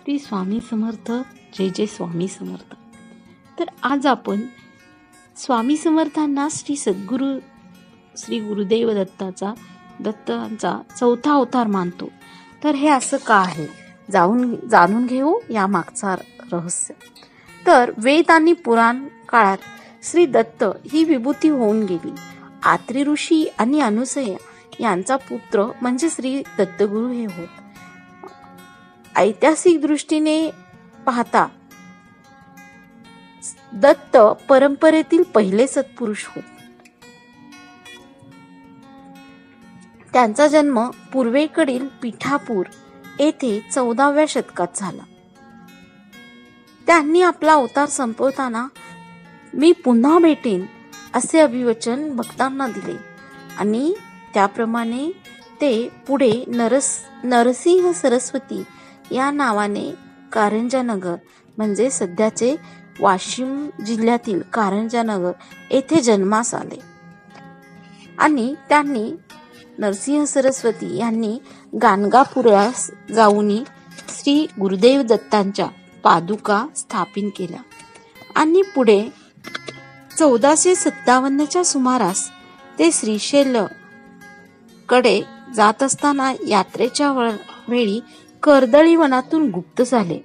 श्री स्वामी समर्थ. जय जय स्वामी समर्थ. तर आज आपण स्वामी समर्थांना श्री सद्गुरू श्री गुरुदेव दत्तांचा चौथा अवतार मानतो. तर हे असं का आहे जाणून घेऊ या मागचा रहस्य. तर वेद आणि पुराण काळात श्री दत्त ही विभूती होऊन गेली. आत्री ऋषी आणि अनुसया यांचा पुत्र म्हणजे श्री दत्तगुरु हे होत. ऐतिहासिक दृष्टीने पाहता दत्त परंपरेतील पहिले सत्पुरुष होत. त्यांचा जन्म पूर्वेकडील पिठापूर येथे 14व्या शतकात झाला. त्यांनी आपला अवतार संपवताना मी पुन्हा भेटेन असे अभिवचन भक्तांना दिले आणि त्याप्रमाणे ते पुढे नरसिंह सरस्वती या नावाने कारंजानगर म्हणजे सध्याचे वाशिम जिल्ह्यातील कारंजानगर येथे जन्मास आले आणि त्यांनी नरसिंह सरस्वती यांनी गाणगापुरास जाऊन श्री गुरुदेव दत्तांच्या पादुका स्थापित केल्या आणि पुढे 1457च्या सुमारास ते श्रीशैल कडे जात असताना यात्रेच्या वेळी कर्दळी वनातून गुप्त झाले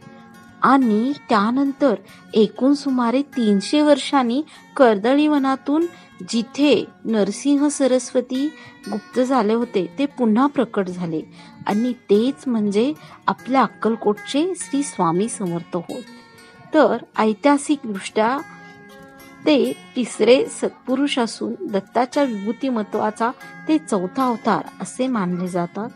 आणि त्यानंतर एकूण सुमारे 300 वर्षांनी कर्दळी वनातून जिथे नरसिंह सरस्वती गुप्त झाले होते ते पुन्हा प्रकट झाले आणि तेच म्हणजे आपल्या अक्कलकोटचे श्री स्वामी समर्थ होत. तर ऐतिहासिक दृष्ट्या ते तिसरे सत्पुरुष असून दत्ताच्या विभूती महत्वाचा ते चौथा अवतार असे मानले जातात.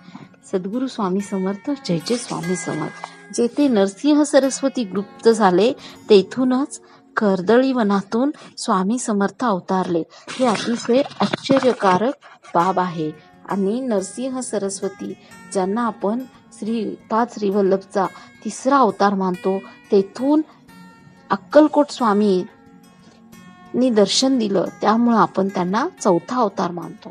सद्गुरू स्वामी समर्थ. जय जय स्वामी समर्थ. जेथे नरसिंह सरस्वती गुप्त झाले तेथूनच कर्दळी वनातून स्वामी समर्थ अवतारले. हे अतिशय आश्चर्यकारक बाब आहे आणि नरसिंह सरस्वती ज्यांना आपण श्रीवल्लभचा तिसरा अवतार मानतो तेथून अक्कलकोट स्वामी दर्शन दिलं त्यामुळे आपण त्यांना चौथा अवतार मानतो.